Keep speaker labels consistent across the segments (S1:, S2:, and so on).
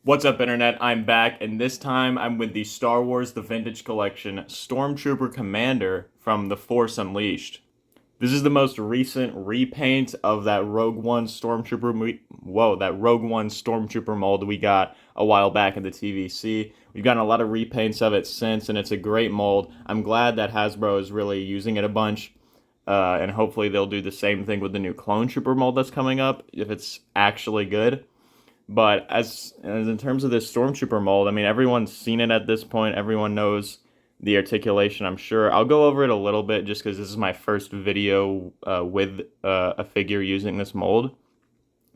S1: What's up, Internet? I'm back, and this time I'm with the Star Wars The Vintage Collection Stormtrooper Commander from The Force Unleashed. This is the most recent repaint of that Rogue One Stormtrooper mold we got a while back in the TVC. We've gotten a lot of repaints of it since, and it's a great mold. I'm glad that Hasbro is really using it a bunch, and hopefully they'll do the same thing with the new Clone Trooper mold that's coming up, if it's actually good. But as in terms of this Stormtrooper mold, I mean, everyone's seen it at this point. Everyone knows the articulation, I'm sure. I'll go over it a little bit just because this is my first video with a figure using this mold.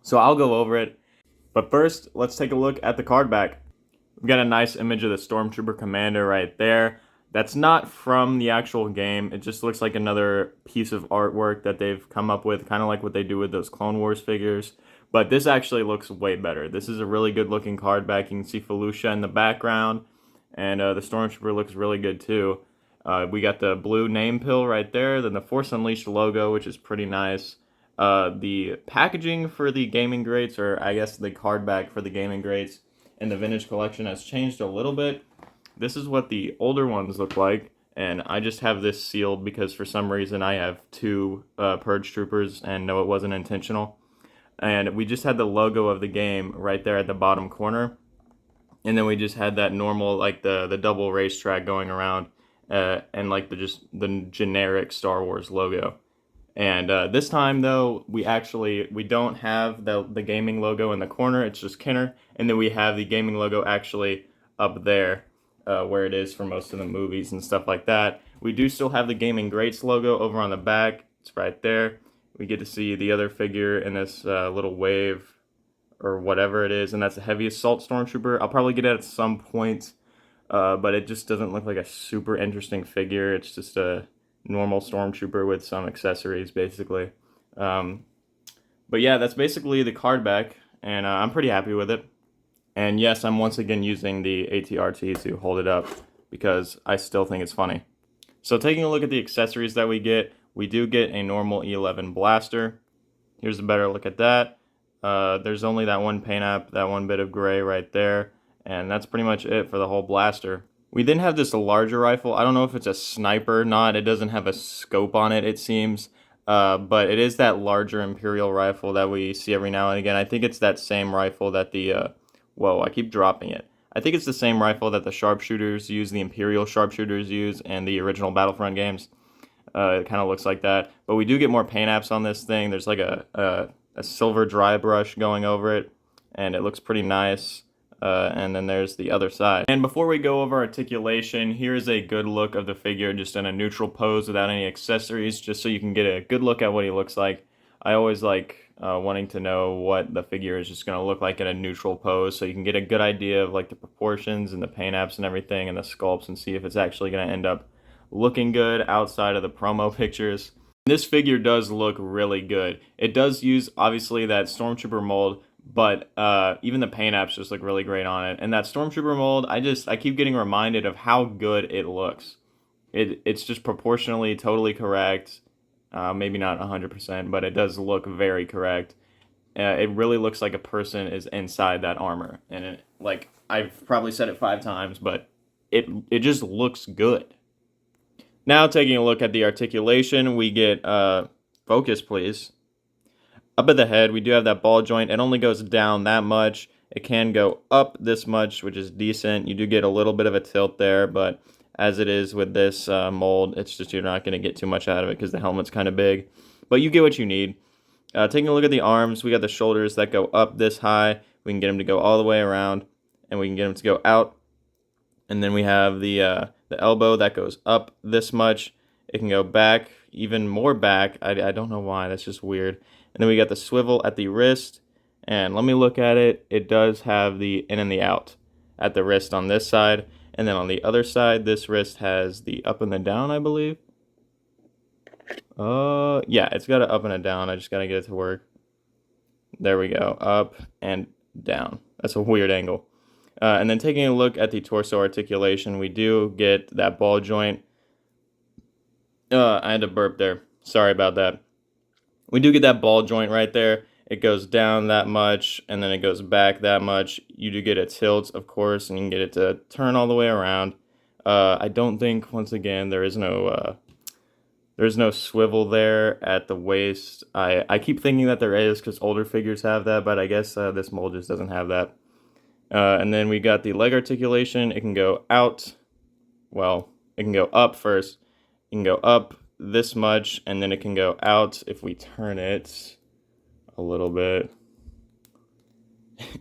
S1: So I'll go over it. But first, let's take a look at the card back. We've got a nice image of the Stormtrooper Commander right there. That's not from the actual game. It just looks like another piece of artwork that they've come up with, kind of like what they do with those Clone Wars figures. But this actually looks way better. This is a really good looking card back. You can see Felucia in the background, and the Stormtrooper looks really good too. We got the blue name pill right there, then the Force Unleashed logo, which is pretty nice. The packaging for the gaming grates, or I guess the card back for the gaming grates in the Vintage Collection has changed a little bit. This is what the older ones look like, and I just have this sealed because for some reason I have two Purge Troopers, and no, it wasn't intentional. And we just had the logo of the game right there at the bottom corner, and then we just had that normal, like the double racetrack going around, and like the generic Star Wars logo. And this time though, we don't have the gaming logo in the corner. It's just Kenner, and then we have the gaming logo actually up there, where it is for most of the movies and stuff like that. We do still have the Gaming Greats logo over on the back. It's right there. We get to see the other figure in this little wave or whatever it is, and that's the Heavy Assault Stormtrooper. I'll probably get it at some point, but it just doesn't look like a super interesting figure. It's just a normal Stormtrooper with some accessories, basically. But yeah, that's basically the card back, and I'm pretty happy with it. And yes, I'm once again using the ATRT to hold it up because I still think it's funny. So taking a look at the accessories that we do get a normal E11 blaster. Here's a better look at that. There's only that one paint app, that one bit of gray right there, and that's pretty much it for the whole blaster. We then have this larger rifle. I don't know if it's a sniper or not. It doesn't have a scope on it, it seems. But it is that larger Imperial rifle that we see every now and again. I think it's that same rifle that the... whoa, I keep dropping it. I think it's the same rifle that the sharpshooters use, the Imperial sharpshooters use in the original Battlefront games. It kind of looks like that. But we do get more paint apps on this thing. There's like a silver dry brush going over it, and it looks pretty nice. And then there's the other side. And before we go over articulation, here's a good look of the figure just in a neutral pose without any accessories, just so you can get a good look at what he looks like. I always like wanting to know what the figure is just going to look like in a neutral pose, so you can get a good idea of like the proportions and the paint apps and everything and the sculpts, and see if it's actually going to end up looking good outside of the promo pictures. This figure does look really good. It does use, obviously, that Stormtrooper mold, but even the paint apps just look really great on it. And that Stormtrooper mold, I keep getting reminded of how good it looks. It's just proportionally totally correct. Maybe not 100%, but it does look very correct. It really looks like a person is inside that armor. And like, I've probably said it 5 times, but it just looks good. Now, taking a look at the articulation, we get, focus please. Up at the head, we do have that ball joint. It only goes down that much. It can go up this much, which is decent. You do get a little bit of a tilt there, but as it is with this mold, it's just you're not going to get too much out of it because the helmet's kind of big. But you get what you need. Taking a look at the arms, we got the shoulders that go up this high. We can get them to go all the way around, and we can get them to go out. And then we have the elbow that goes up this much. It can go back, even more back. I don't know why. That's just weird. And then we got the swivel at the wrist. And let me look at it. It does have the in and the out at the wrist on this side. And then on the other side, this wrist has the up and the down, I believe. Yeah, it's got an up and a down. I just got to get it to work. There we go. Up and down. That's a weird angle. And then taking a look at the torso articulation, we do get that ball joint. I had to burp there. Sorry about that. We do get that ball joint right there, it goes down that much, and then it goes back that much. You do get a tilt, of course, and you can get it to turn all the way around. I don't think, once again, there's no swivel there at the waist. I keep thinking that there is because older figures have that, but I guess this mold just doesn't have that. And then we got the leg articulation. It can go out. Well, it can go up first. It can go up this much, and then it can go out if we turn it a little bit.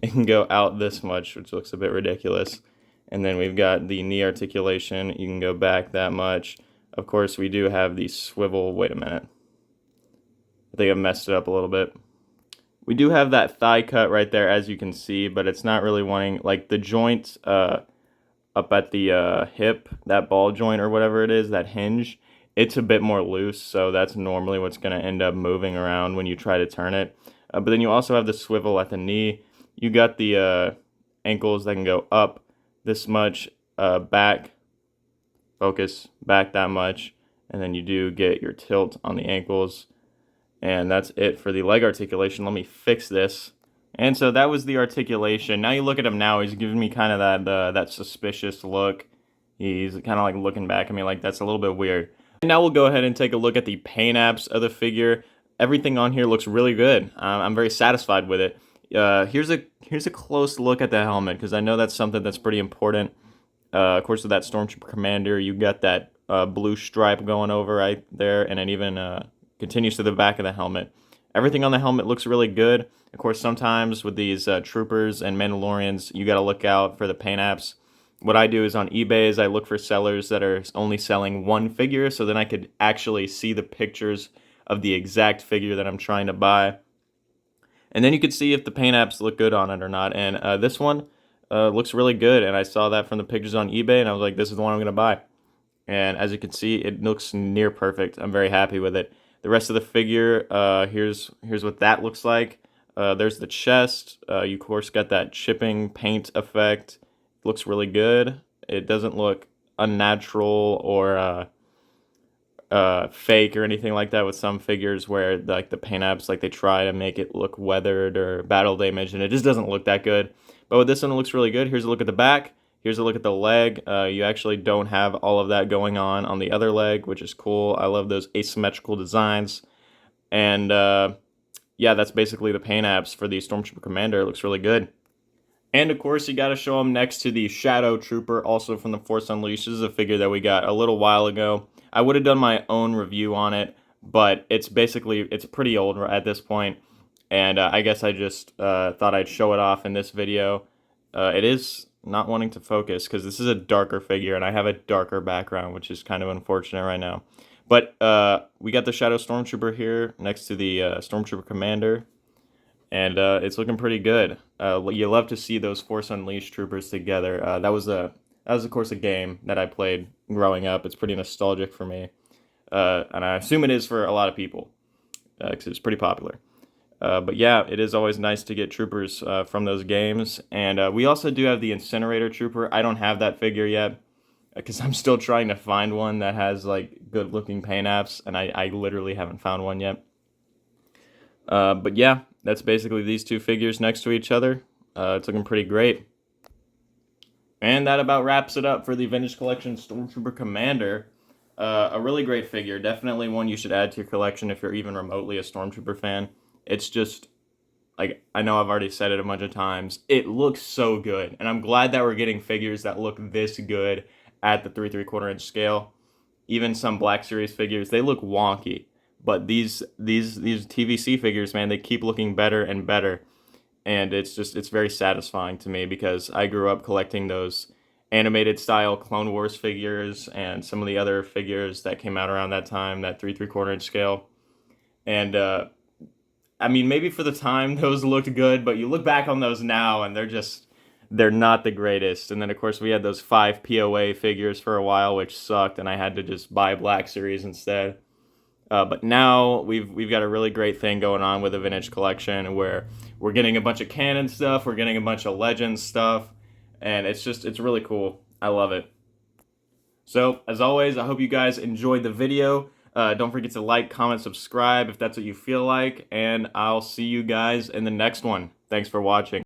S1: It can go out this much, which looks a bit ridiculous. And then we've got the knee articulation. You can go back that much. Of course, we do have the swivel. Wait a minute. I think I messed it up a little bit. We do have that thigh cut right there, as you can see, but it's not really wanting, like, the joint up at the hip, that ball joint or whatever it is, that hinge, it's a bit more loose, so that's normally what's going to end up moving around when you try to turn it. But then you also have the swivel at the knee. You got the ankles that can go up this much, back, focus, back that much, and then you do get your tilt on the ankles. And that's it for the leg articulation. Let me fix this. And so that was the articulation. Now you look at him now, he's giving me kind of that suspicious look. He's kind of like looking back at me like that's a little bit weird. And now we'll go ahead and take a look at the paint apps of the figure. Everything on here looks really good. I'm very satisfied with it. Here's a close look at the helmet, because I know that's something that's pretty important. Of course, with that Stormtrooper Commander, you got that blue stripe going over right there, and it even continues to the back of the helmet. Everything on the helmet looks really good. Of course, sometimes with these troopers and Mandalorians, you got to look out for the paint apps. What I do is on eBay is I look for sellers that are only selling one figure, so then I could actually see the pictures of the exact figure that I'm trying to buy. And then you could see if the paint apps look good on it or not. And this one looks really good, and I saw that from the pictures on eBay, and I was like, this is the one I'm going to buy. And as you can see, it looks near perfect. I'm very happy with it. The rest of the figure, here's what that looks like. There's the chest. You, of course, got that chipping paint effect. Looks really good. It doesn't look unnatural or fake or anything like that with some figures where like the paint apps, like they try to make it look weathered or battle damaged, and it just doesn't look that good. But with this one, it looks really good. Here's a look at the back. Here's a look at the leg. You actually don't have all of that going on the other leg, which is cool. I love those asymmetrical designs. And yeah, that's basically the paint apps for the Stormtrooper Commander. It looks really good. And of course, you got to show them next to the Shadow Trooper, also from the Force Unleashed. This is a figure that we got a little while ago. I would have done my own review on it, but it's pretty old at this point. And I guess I just thought I'd show it off in this video. It is not wanting to focus because this is a darker figure, and I have a darker background, which is kind of unfortunate right now. But we got the Shadow Stormtrooper here next to the Stormtrooper Commander. And it's looking pretty good. You love to see those Force Unleashed troopers together. That was of course a game that I played growing up. It's pretty nostalgic for me, and I assume it is for a lot of people because it's pretty popular. But yeah, it is always nice to get troopers from those games. And we also do have the Incinerator Trooper. I don't have that figure yet because I'm still trying to find one that has like good looking paint apps, and I literally haven't found one yet. But yeah, that's basically these two figures next to each other. It's looking pretty great. And that about wraps it up for the Vintage Collection Stormtrooper Commander. A really great figure. Definitely one you should add to your collection if you're even remotely a Stormtrooper fan. It's just, like, I know I've already said it a bunch of times. It looks so good. And I'm glad that we're getting figures that look this good at the 3 3/4 inch scale. Even some Black Series figures, they look wonky. But these TVC figures, man, they keep looking better and better. And it's very satisfying to me because I grew up collecting those animated style Clone Wars figures and some of the other figures that came out around that time, that 3 3/4 inch scale. And I mean, maybe for the time those looked good, but you look back on those now and they're not the greatest. And then of course we had those 5 POA figures for a while, which sucked, and I had to just buy Black Series instead. But now we've got a really great thing going on with the Vintage Collection where we're getting a bunch of canon stuff, we're getting a bunch of Legends stuff, and it's really cool. I love it. So, as always, I hope you guys enjoyed the video. Don't forget to like, comment, subscribe if that's what you feel like, and I'll see you guys in the next one. Thanks for watching.